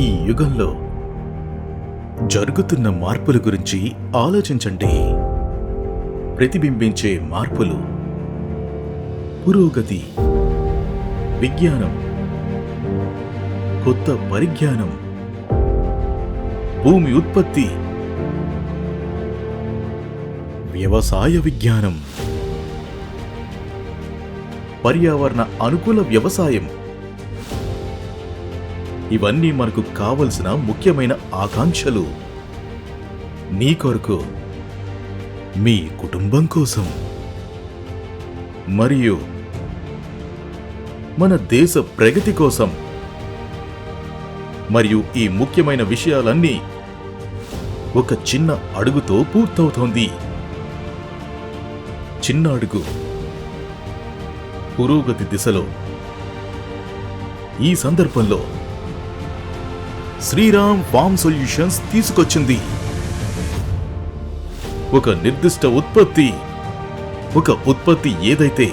ఈ యుగంలో జరుగుతున్న మార్పుల గురించి ఆలోచించండి. ప్రతిబింబించే మార్పులు, పురోగతి, విజ్ఞానం, కొత్త పరిజ్ఞానం, భూమి ఉత్పత్తి, వ్యవసాయ విజ్ఞానం, పర్యావరణ అనుకూల వ్యవసాయం, ఇవన్నీ మనకు కావలసిన ముఖ్యమైన ఆకాంక్షలు. నీ కొరకు, మీ కుటుంబం కోసం, మరియు మన దేశ ప్రగతి కోసం. మరియు ఈ ముఖ్యమైన విషయాలన్నీ ఒక చిన్న అడుగుతో పూర్తవుతోంది. చిన్న అడుగు పురోగతి దిశలో. ఈ సందర్భంలో శ్రీరామ్ ఫార్మ్ సొల్యూషన్స్ తీసుకొచ్చింది ఒక నిర్దిష్ట ఉత్పత్తి. ఒక ఉత్పత్తి ఏదైతే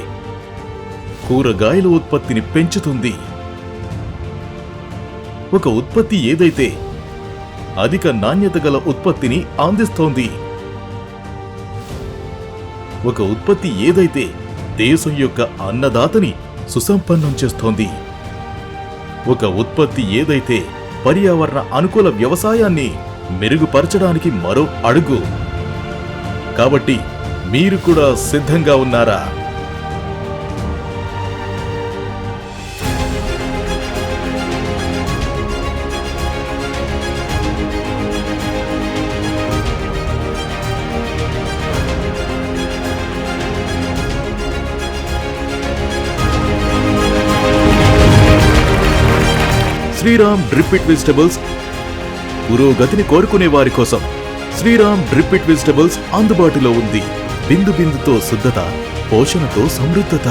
కూరగాయల ఉత్పత్తిని పెంచుతుంది, ఒక ఉత్పత్తి ఏదైతే అధిక నాణ్యత గల ఉత్పత్తిని అందిస్తోంది, ఒక ఉత్పత్తి ఏదైతే దేశం యొక్క అన్నదాతని సుసంపన్నం చేస్తోంది, ఒక ఉత్పత్తి ఏదైతే పర్యావరణ అనుకూల వ్యవసాయాన్ని మెరుగుపరచడానికి మరో అడుగు. కాబట్టి మీరు కూడా సిద్ధంగా ఉన్నారా? శ్రీరామ్ డ్రిప్ ఇట్ వెజిటబుల్స్ పురోగతిని కోరుకునే వారి కోసం శ్రీరామ్ డ్రిప్ ఇట్ వెజిటబుల్స్ అందుబాటులో ఉంది. బిందు బిందుతో శుద్ధత, పోషణతో సమృద్ధత.